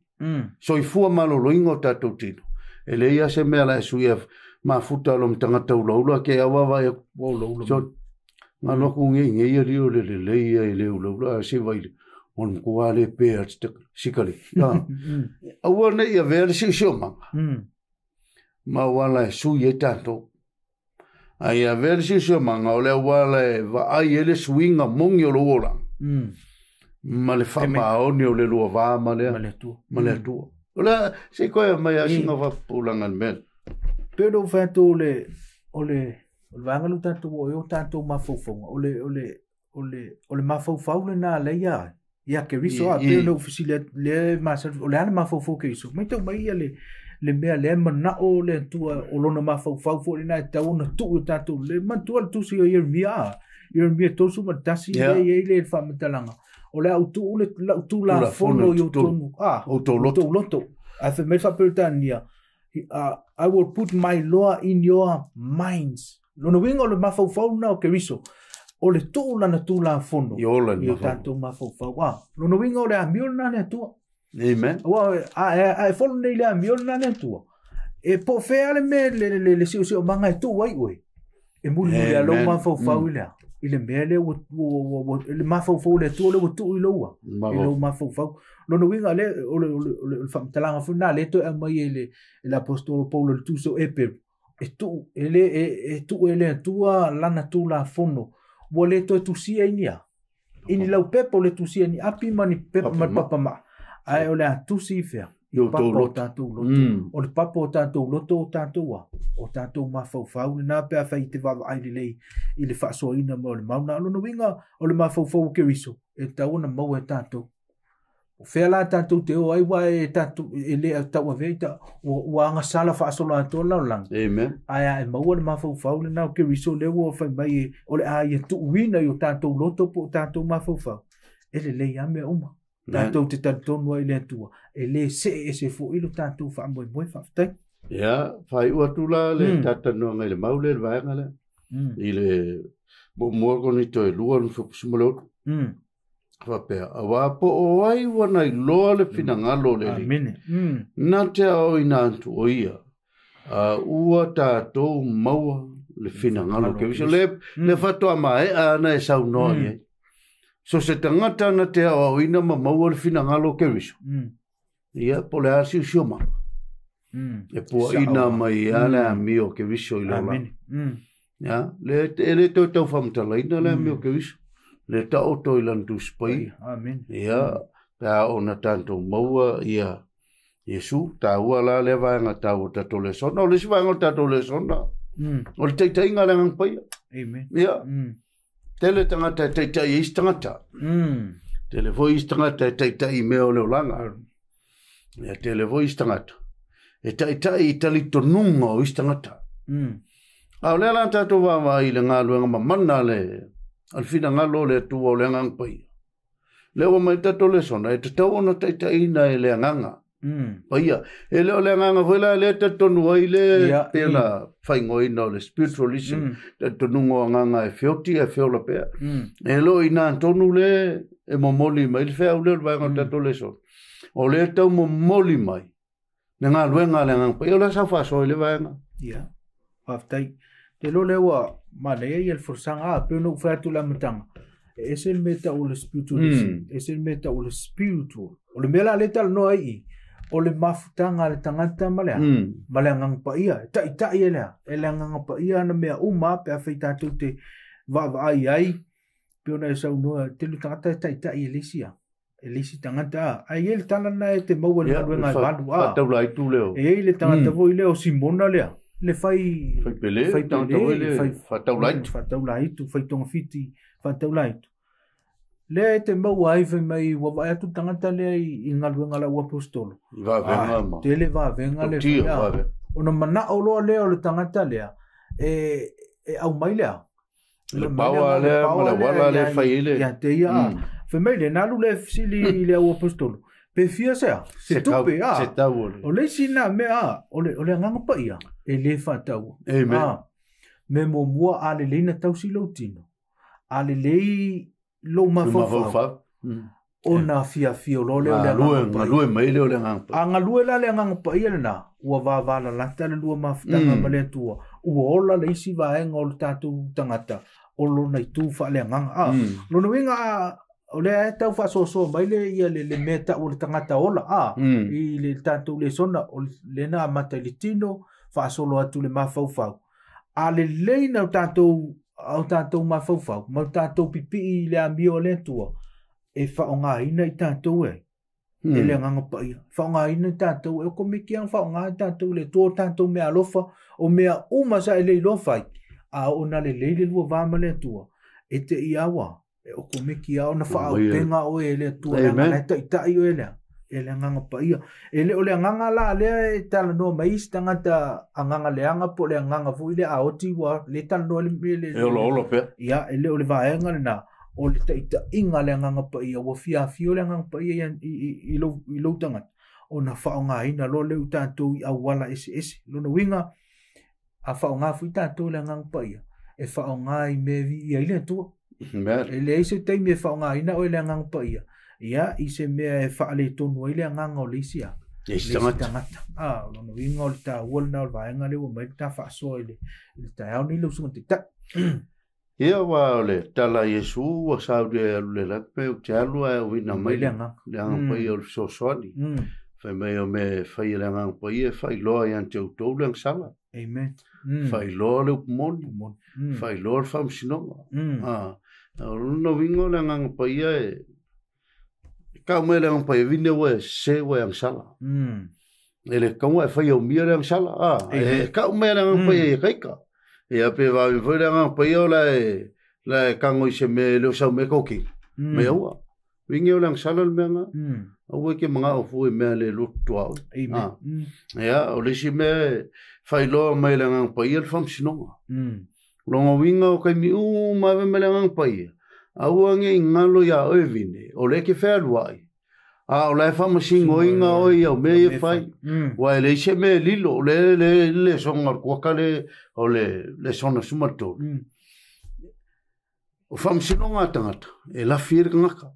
Speaker 1: so i fu ma lo ingo ta totino ele ia se me la suia ma futa lo tangata ulo ke awa e ulo so ma no ku nge ia rio le ia le ulo se vai on ku ale pe sikali awa ne ia versi sio ma wala su ye tanto Ai a versi so manga o le wale va ai ele swinga mongi o lola. Ma le fama o ni o le lua va ma le tu. Ola se ko mai a singa va pulangan men.
Speaker 2: Pero fa to ole vanga lu tanto o tanto ma fofonga ole ma fofau le na le ya. Ya ke riso a pe no fisile le ma ole ana ma fofo ke riso. Mai to mai le mea le mana o le tua o lona mafau fo na tau na tu tatu le man tu tu si o Yeremia to su matasi le fa matalanga o le autu le tu la fono yo tonu o to loto a fe me fa pertania I will put my law in your minds lona winga le mafau na o ke riso o le tu la na tu la fono yo tatu mafau lona winga o le amio na le tu
Speaker 1: Amen.
Speaker 2: Wa ai fo nei la mio na ne tu. E po fe ale me le si manga tu wai oi. E mu le lo ma fo fa ila. Ile me le le ma fo le tu le tu lo wa. Ile ma fo fa. Lo no winga le o fam talanga fu na le to e mai l'apostolo Paulo tu so e per. E tu ele tu ele tua lana tu la fono. Wo le to tu si inia. Ini lau pepo le tu si ni api mani pepo ma papa ma. Ai ole tu si fer. Yo papo tanto loto. O le papo tanto loto tanto wa. O tanto ma fau na pe fa ite va ai le ile fa so ina mo le mauna lo no winga o le ma fau ke riso. E ta una mo e tanto. O fe la tanto te o ai wa e tanto ele ta wa veita o anga sala fa so la to la lang.
Speaker 1: Amen.
Speaker 2: Ai mo le ma fau na ke riso le wo fa mai o le ai tu wina yo tanto loto po tanto ma fau. Ele le ya me uma. Tanto te tonu ai le tua. E le se fo ilo tanto fa mo fa tai.
Speaker 1: Ya, fai ua tula le tata no ngai le maule le vaenga le. Ile mo ko ni to lua no fo simolo. Fa pe awa po o ai wana i loa le finangalo le.
Speaker 2: Amen.
Speaker 1: Na te o ina tu o ia. Ua tato maua le finangalo ke viso le fato mai ana e sau no ye. So se tangata na te o ina ma maua le finangalo ke viso. Ia po le asi sioma. E po ina mai ala mi o ke viso i lola. Ya, le to to famtala ina le mi o ke viso. Le ta o to ilan tu spai.
Speaker 2: Amen.
Speaker 1: Ya, ta ona tanto maua ia. Yesu ta ua la le vanga ta o tato le sona. O le si vanga o tato le sona. O le teitai ngā langang pai.
Speaker 2: Amen.
Speaker 1: Ya. Tele tangata teitai is tangata. Tele voi is tangata teitai meo leo langa. Ya tele voi is tangata. E teitai itali tonunga o is tangata. Au le lan tato wa i le ngā luenga mamana le. Alfina ngalo le tua o le ngang pai. Leo mai tato le sona. E tatau ona teitai na e le nganga. Paia, e leo le nganga whela le te tonu ai le pēna whaingoi no le spiritualism, te tonungo nganga e whioti e whiola pēr. E lo i nā tonu le e momoli mai, le whea ule vanga tato le son. O le tau momoli mai, ne ngā luenga le nganga pai, o le sa whasoi le vanga.
Speaker 2: Ia, whaftai, te lo lewa, ma lea i el forsanga, pēno whatu la matanga. E se meta o le spiritualism, e se meta o le spiritual, o le mela le tal no ai o le mafutanga le tangata malea malea ngang pa ia ta ia e le ngang pa ia na mea uma pe a feita tu te va ai pe ona sa no te lu tangata ta ia lesia elisi tangata ai ele tana na te mau le nga vandu
Speaker 1: a ta lai tu leo
Speaker 2: e le tangata voi leo simona lea le fai
Speaker 1: pele fai tangata voi le fa ta
Speaker 2: lai tu fai tonga fiti fa ta lai le te mau ai mai wa vai atu tangata le i ngaluenga la apostolo
Speaker 1: va venga ma
Speaker 2: te le va venga le ona mana o lo le o le tangata le e au mai le
Speaker 1: le pawa le mala wala le fai le
Speaker 2: ya te ia fe mai le nalu le sili le apostolo pe fia se tupe
Speaker 1: se tau
Speaker 2: o le sina me o le nganga pa ia e le fa tau me mo mua ale le na tau silo tino ale le lo mafofa ona fia lo le
Speaker 1: lue mai le le ngang
Speaker 2: anga lue la le ngang pa ia na ua va la la tele lua mafutanga male tua ua ola le isi va enga o tatu tangata o lo nei tu fa le ngang lo no winga o le tau fa so mai le ia le meta o le tangata ola i le tatu le sona o le na mata le tino fa solo atu le mafau a le leina o tātou mawhauwhau, ma tātou pipi I le amio le tua, e whaonga ina I tātou e le nganga paia. Whaonga ina I tātou e o komiki ang whaonga I tātou le tua tātou mea alofa, o mea umasa e le ilofai, a ona le leile lua vama le tua, e te iawa, e o komiki au na whaau penga o e le tua, le ngana e taitai o e lea. E le nganga paia. E le o le nganga la lea e tala noa mais tangata a nganga leanga po le nganga fu ile a oti wa le tala noa le mele.
Speaker 1: E olo pe.
Speaker 2: Ia, e le o le vaenga le na o le taita inga le nganga paia wa fia fio le nganga paia I lo tangata. O na whaonga ina lo le utantou I awala ese. Lo na winga a whaonga fu I tantou le nganga paia. E whaonga I mevi I aile tua. E le eise teimi e whaonga ina o le nganga paia. Ia, I se mea e whaale tonu ile nganga o leisia.
Speaker 1: Leisi tangata.
Speaker 2: Lono inga o le ta uolna o le vaenga le o mai ta whaasoa ile ta eau ni lau sunga te ta.
Speaker 1: Ia wa ole tala Yesu wa saudi e alu le lakpe o te alu e o ina mai le anga pai o le sosoani. Whai mai o me whai le anga pai e whai loa I ante o tau le sala.
Speaker 2: Amen.
Speaker 1: Whai loa le upumoni. Whai loa le whamsinonga. Lono wingo le anga pai e ka me le pai vine we se we ang sala ele ka we fa yo mi ang sala e ka me le pai e ka e ape va vi foi le pai o la ka ngoi se me lo sa me koki me o vinge o lang sala me nga o we ke mga o fu me le lu to ya o le si me fa lo me le pai el fam sino lo vinga o ka mi u ma me le pai Awange ingalo ya ovine o le ke ferwai a o le fama singo inga o ia me e fai wa le se me lilo le songa ko kale o le sona sumato o fam sinonga tangata e la fir ngaka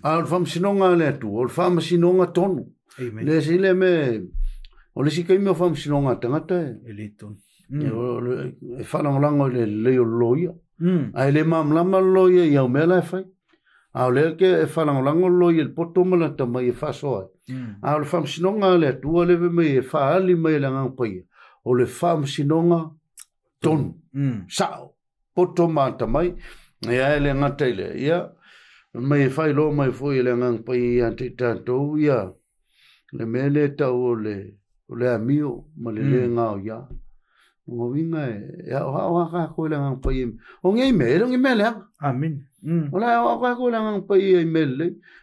Speaker 1: a o fam sinonga le tu o fam sinonga tonu le sile me o le sikai me fam sinonga tangata
Speaker 2: e le tonu
Speaker 1: e fala ngolango le loia ai le mamlama loia ia me la fai a le ke e falangolango loia il potomala tama i fasoa a le fam sinonga le tua le me e fa ali me la ngang pai o le fam sinonga ton sao potoma tamai ia le ngata ile ia me fai lo mai foi le ngang pai ante tanto ia le mele ta o le amio ma le ngao ia o vinga e o ka ko le ngang pai o ngai me le
Speaker 2: amen
Speaker 1: ola o ka ko le ngang pai me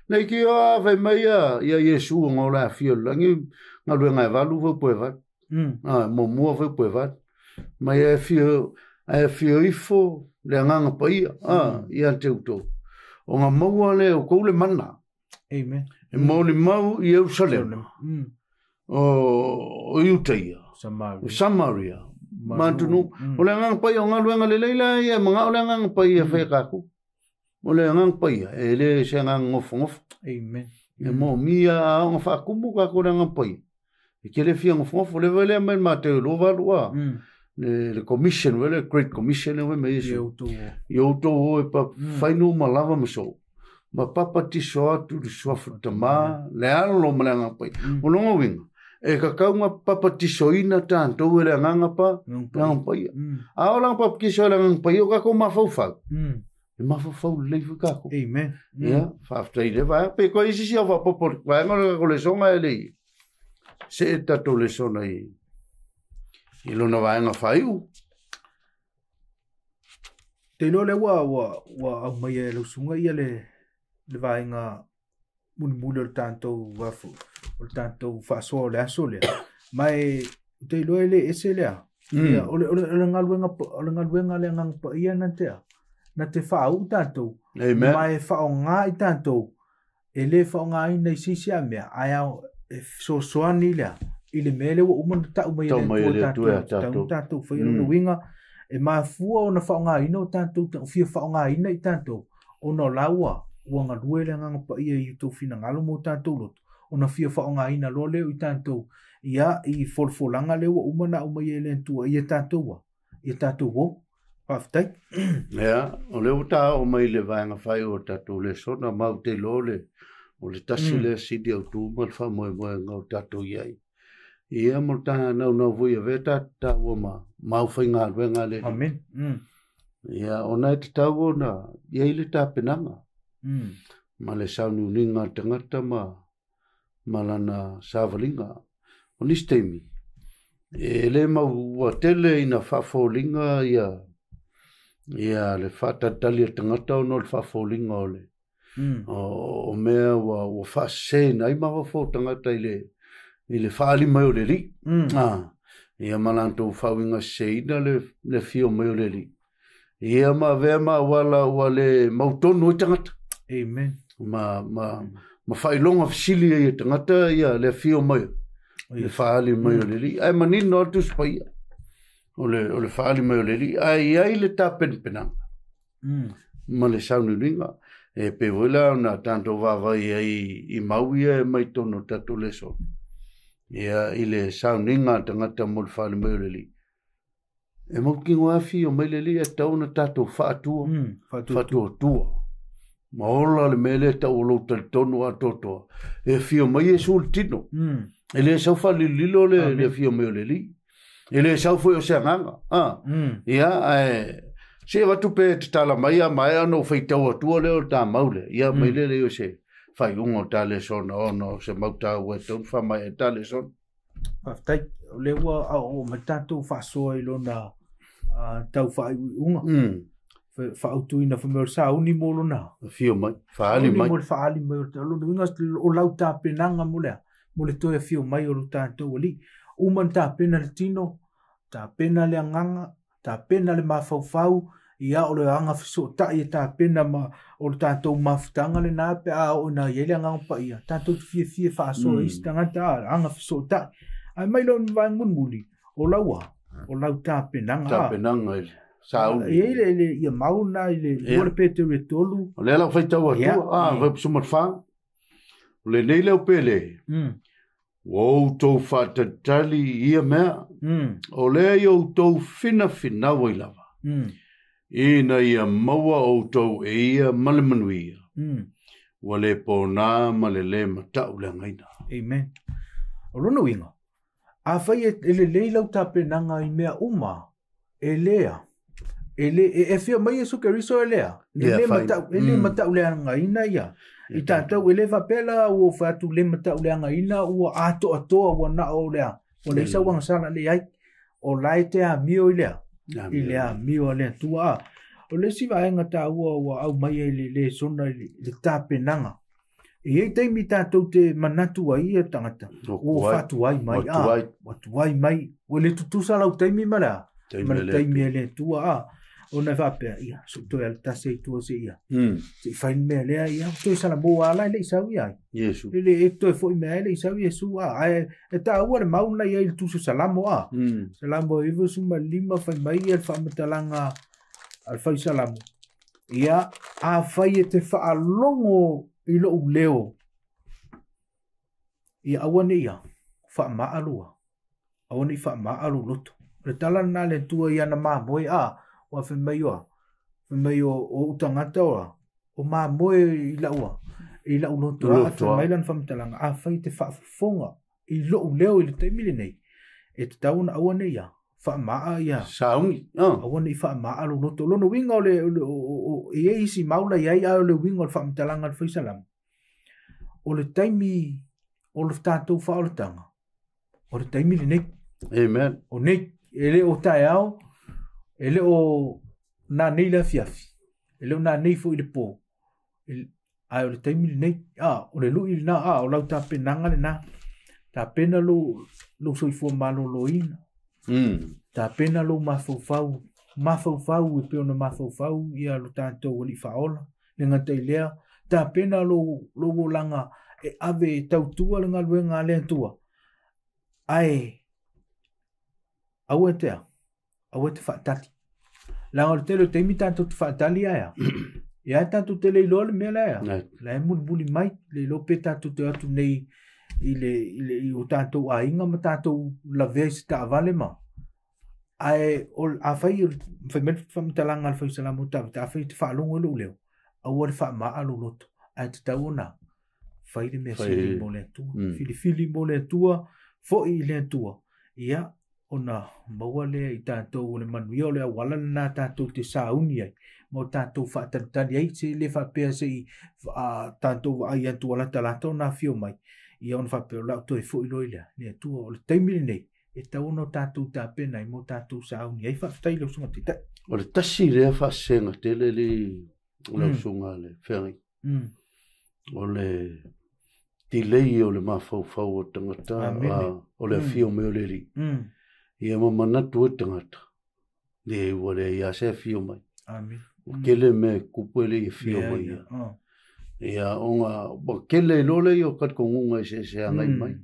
Speaker 1: le ki o vai mai ia Yesu ngola fio langi ngalu ngai valu vo poeva mo vo poeva mai e fio ifo le ngang pai ia te uto o nga mo le o ko le mana
Speaker 2: amen
Speaker 1: e mo le mau I Jerusalem o Uteia Samaria Mantunu ole ngang pai o ngalu ngal leila ia mga ole ngang pai e fe kaku ole ngang pai e le se ngang ngof
Speaker 2: amen
Speaker 1: e mo mia o fa kumu ka ko ngang pai e ke le fi ngof le vele men mate lo valua le commission le great commission we me yo to e pa fainu malava so ma papa ti so tu so futama le alo mlanga pai o longo wing e ka kaunga papatisoina tanto ele nganga pa ngang pai a ola pa kiso la ngang pai o ka ko mafau e mafau le ka ko
Speaker 2: amen
Speaker 1: ya fa after va pe ko isi si va popor va ngol ko le songa ele se tato le sona I lo no va nga faiu
Speaker 2: te lo le wa mai le sunga ia le va nga mun tanto va fu o tanto faso le asole mai te lo ele ese le o ngaluenga le ngang pa ia na te fa u tanto mai fa nga I tanto ele fa nga I nei sisi a me aya so soani le ile mele o umon ta mai le tanto fa no winga e ma fu o na fa nga ino tanto fi fa nga ina I tanto o no laua o nga duele ngang pa ia I to fina ngalo mo tanto lot ona fia whaonga ina lo leo I tātou ia I folfolanga leo umana umai e lentua I tātou wo whaftai
Speaker 1: o leo tā o mai le vanga whai o tātou le sona mau te lo le o le tasi le sidi au tūma wha moe ngau tātou iai Ia mo ta na vui ve ta wo ma whainga wenga le.
Speaker 2: Amen.
Speaker 1: Ia ona te tau ona ia ile ta penanga. Ma le saunu ninga tangata ma lana savalinga. Onistemi. E le mau wa tele ina whafolinga ia le whatatali tangata ono le whafolinga ole. O mea wa whase na ima wafo tangata ile whaali mai o le li. Ia malantou whawinga seina le fio mai o le li. Ia ma vea ma wala le mautonu i tangata.
Speaker 2: Amen.
Speaker 1: Ma whailonga fisili e tangata ia le fio mai. Le whaali mai o le li. Ai manino atu spaia. O le whaali mai o le li. Ai le tā penpenanga. Ma le saunu ringa. E pe wila na tanto wawai ai mau ia mai tono tatu le so. Ia ile sauninga tangata mo le whaali mai o le li. E mau kingo afi o mai le li e tauna tatu whaatua. Whaatua tua. Ma ola le mele tau lo tal tonu atotoa. E fio mai e sul tino. E le sau whaali lilo le fio mai o le li. E le sau foi o se anganga. Ia se watu pe te tala mai a mai ano whaitau atua leo tā maule. Ia mai le o se whai ungo tā le sona ono se mauta ue tau wha mai e tā le sona.
Speaker 2: Whaftai, le ua o matatu whasoa i lona tau whai unga. Whaautu ina whameur sa uni molo na.
Speaker 1: Fio mai, whaali mai.
Speaker 2: Uni molo whaali mai o te alona. Ingas o lau tā penanga molea. Mole toi a fio mai o lu tātou ali. Uman tā pena le tino, tā pena le anganga, tā pena le mawhauwhau, ia o le anga fiso tai e tā pena o le tātou mawhutanga le nā pe a o na iele anganga pa ia. Tātou fie whaasoa isi tangata a anga fiso tai. Ai mai lo ni vai ngunmuli, o lau tā penanga.
Speaker 1: Tā penanga ele.
Speaker 2: Ile ia mauna ile ore pete re tolu.
Speaker 1: O le la whaitau atua, vai pusumat wha. O le nei leo pele. O tau whatatali ia mea. O le o tau fina wai lava. Ina ia maua o tau e ia malemanuia. Wa le pōnā ma le matau le ngaina.
Speaker 2: Amen. O lono winga. A whai ele leilau tā penanga i mea uma. E lea. E fia mai e suke riso e lea. Ele matau le ngaina ia. I tātou ele whapela ua whatu le matau le ngaina ua ato atoa ua na o lea. O le isa wang sana le ai. O lai te a mio i lea. I lea mio lea tua a. O le siwa enga tā ua au mai e le sona le tā penanga. E ei teimi tātou te manatu ai e tangata. Ua whatu ai mai a. Watu ai mai. O le tutusa lau teimi mara. Teimi e le tua a. O na whapea ia. So toi ala tase i tua se ia. Se whain mea lea ia. Toi sana mo ala e le isau ia.
Speaker 1: Yesu.
Speaker 2: Ele e toi foi mea le isau Yesu a. E tā ua le mauna ia i tusu salamo a. Salamo e iwa suma lima whain mai ia whamatalanga al whai salamo. Ia a whai e te whaalongo i lo leo. Ia awane ia. Wha maalua. Awane i wha maalu loto. Le tala na le tua ia na maa moe a. Wa whemai o utangata oa. O maa moe i laua. I lau loto a. Whemai lan whamatalanga. A whai te whaafonga. I lo leo i le taimile nei. E te tauna awane ia. Wha maa ia.
Speaker 1: Saungi.
Speaker 2: Awane i wha maa lo loto. Lono winga o le e isi maula iai a o le winga o le whamatalanga al whaisalam. O le taimi o le tātou whaoletanga. O le taimile nei.
Speaker 1: Amen.
Speaker 2: O nei. Ele o tae au. Ele o nā nei la fiafi. Ele o nā nei fo i le pō. Ai o le taimili nei. O le lui na o lau tā penanga le nā. Tā pena lo soifua malo lo ina. Tā pena lo mawhauwhau. Mawhauwhau e peona mawhauwhau. Ia lo tātou wali whaola. Le ngatai lea. Tā pena lo langa e ave e tautua le ngalue ngā lea tua. Ai. Au e tea. Au e te whaatati. Langa le telo teimi tātou te whaatali aia. Ia tātou te leilo le mea laia. La e muli mai. Leilo pe tātou te atu nei i o tātou a inga ma tātou la vea si ta avale ma. Ai a whai mele whamitalanga al whai salamu tawe. Ta whai te whaalongo lo leo. Au a le wha maa lo loto. Ai te tau ona. Whai le mea sili mo le tua. Fili mo le tua. fo I le tua ia ona maua le I tātou le manuia o le awala na tātou te sauni ai mo tātou whaatatari ai se le whapea se I tātou ai atu ala talato na fio mai ia ona whapea lau toi fo I loilea le tua o le taimile nei e tau no tātou tāpena I mo tātou sauni ai whaatai lau sunga te tai
Speaker 1: o le tasi rea whaasenga tele le lau sunga le whengi o le tilei o le mawhauwhau o tangata o le fio me o le ri ia mamanatu o tangata le ua le ia se fio mai kele me kupele I fio mai ia onga kele lole I o katkongunga I se angai mai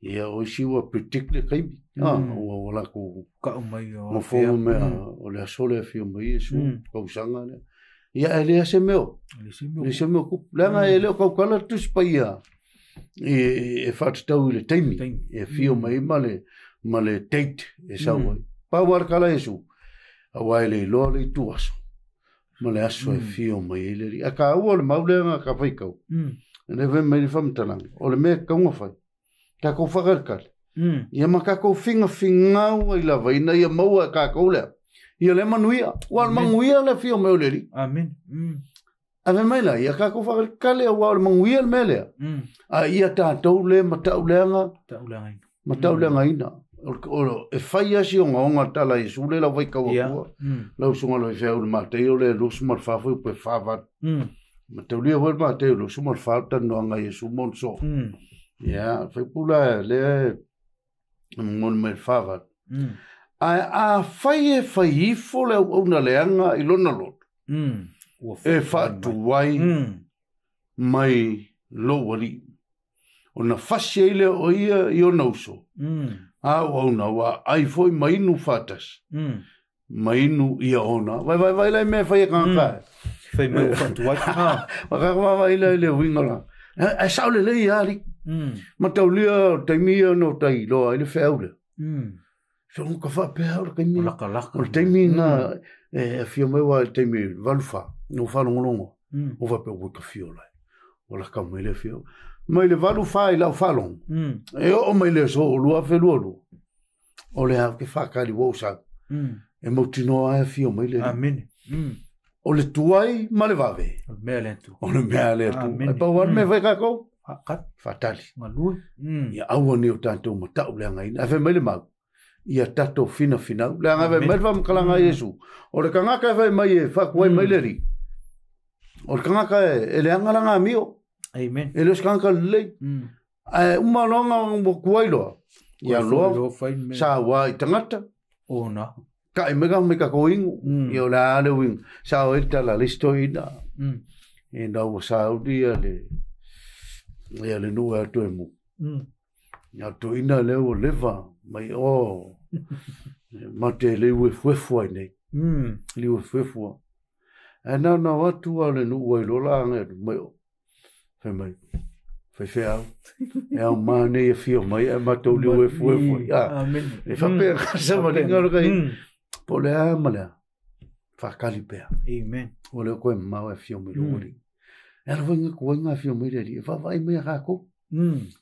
Speaker 1: ia o siwa predict le kaimi o wala ko
Speaker 2: ka mai
Speaker 1: o fo me o le sole fio mai su kausanga le ia ele se meo le se meo ku langa ele o kala tu spaia e fatau le taimi e fio mai male date e sawa pa war kala esu a waile lo le tuaso male aso e fio mai le a ka o le maulenga ka fai kau ne ve mai fam talang o le me ka ngo fai ka ko fagal kal ia maka ko finga I la vaina ia mau ka ko le ia le manuia wal manuia le fio mai le
Speaker 2: amen
Speaker 1: ave mai la ia ka ko fagal kal e wal manuia le mele a ia tātou le mataulenga ina o e fai asi o ngaonga tala I sule la vai kawa lau sunga lo I fea ule matei o le lusu marfafu I pe favat mataulia hoi matei o lusu marfafu no anga Yesu monso ia fai pula le mon me favat a fai e fai ifo le una leanga I lona lot e fatu wai mai lo wali ona fasi ile o ia I o nauso a ona wa ai foi mai nu fatas mai nu ia ona vai lai me fai kanka
Speaker 2: fai mai fatu wai
Speaker 1: wa vai lai le wingola a saule le yari mataulia taimia no tai lo ile feule so nunca fa peor que mi o taimi na e fio mai wa taimi valfa no fa longo o va pe o ka fiola o la kamele fio mai le valu fai la falon e o mai le so lu afeluolo o le ha ke fa ka li wosa e motino a fio mai le
Speaker 2: amen
Speaker 1: o le tuai ma le vave
Speaker 2: o me le tu
Speaker 1: o le me tu e pa war me vai ka ko
Speaker 2: kat
Speaker 1: fatali
Speaker 2: malu
Speaker 1: ia au ni o tanto mo ta le ngai a fe mai le ma ia tato fina le nga ve mai vam kalanga Yesu o le kanga ka vai mai e fa ko mai le ri o le kanga ka e le anga langa mio
Speaker 2: amen
Speaker 1: ele skanka le uma longa mo kuailo ia lo sa wa tangata
Speaker 2: ona
Speaker 1: ka e mega me ka koingu ia la le wing sa o ita la listo ina e na o saudi ale ia le no ato emu ia to ina le o leva mai o mate le we fuefua nei le we fuefua ana na watu ale no o lo la nge mai mai fai fea e au mane e fio mai e matou liu e fuefua e fa pe sa ma ngalo kai po le amala fa kalipea
Speaker 2: amen
Speaker 1: o le ko ma e fio mai lo ri e lo vinga ko nga fio mai ri fa vai mai ha ko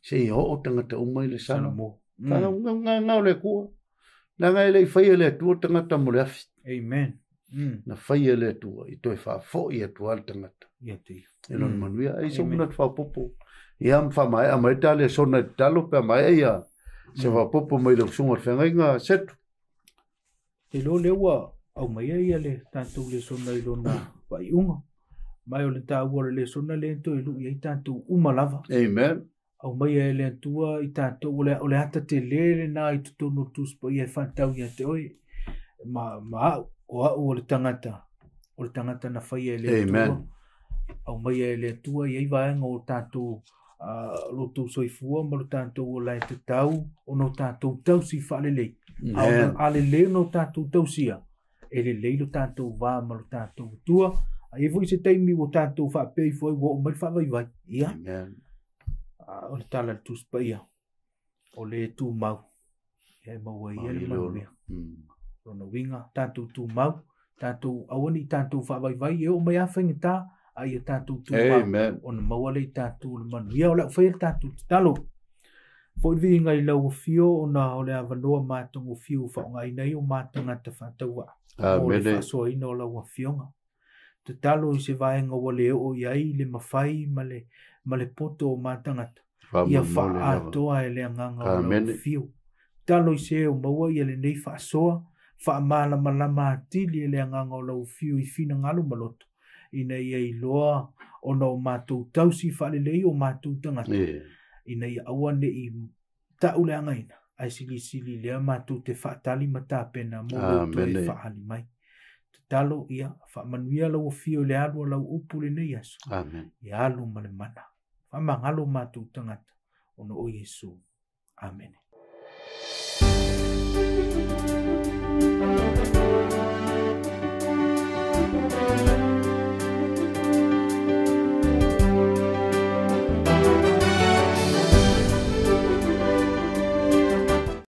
Speaker 1: se o tangata o mai le sana
Speaker 2: mo
Speaker 1: nga le ko na nga le fai le tu tangata mo le
Speaker 2: amen
Speaker 1: na fai le tu I to fa fo I tu al tangata
Speaker 2: ia te
Speaker 1: e non manuia ai so na fa popo ia fa mai a mai tale so na talo pe mai ia se fa popo mai le sunga fenga set
Speaker 2: te lo lewa au mai ia le tanto le so na ilona vai unga mai o le ta ua le so na le to ilu ia tanto uma lava
Speaker 1: amen
Speaker 2: au mai le tua I tanto o le ata te lele na I to no tus po ia fa tau ia te oi ma o le tangata na fai le tua au mai le tua ia vai ngo tanto lo tu soifua ma lo tanto o lai te tau o no tanto tau si fa le ale le no tanto tau sia ele le lo tanto va ma lo tanto tua ai voi se taimi o tanto fa pe foi o mai fa vai ia o le tala tu spaia o le tu mau e mau ia le mau o no winga tanto tu mau tanto awani tanto fa vai e o mai afengita ai tanto tu mau o no mau le tanto le manu ia o la foi tanto talo Fo vi ngai lau fio ona ole avaloa matongo fio fa ngai nei o matanga te fataua.
Speaker 1: Amen.
Speaker 2: Fa so ino lau fionga. Te talo I se vaenga wale o iai le mafai male poto o matanga. Ia fa atoa ele nganga o lau fio. Talo I se o maua ia le nei fa soa. Fa mala malama atili ele nganga o lau fio I fina ngalu maloto. Ina ia I loa ona o matou tausi fa le lei o matou tangata. Ina ia awane I taule angaina. Ai sili lea matou te whaatali mata pena mo louto e whaali mai. Te talo ia whaamanuia lau o fio le alu lau upu le nei aso.
Speaker 1: Amen.
Speaker 2: Ia alu male mana. Whamangalo matou tangata ono o Yesu. Amen.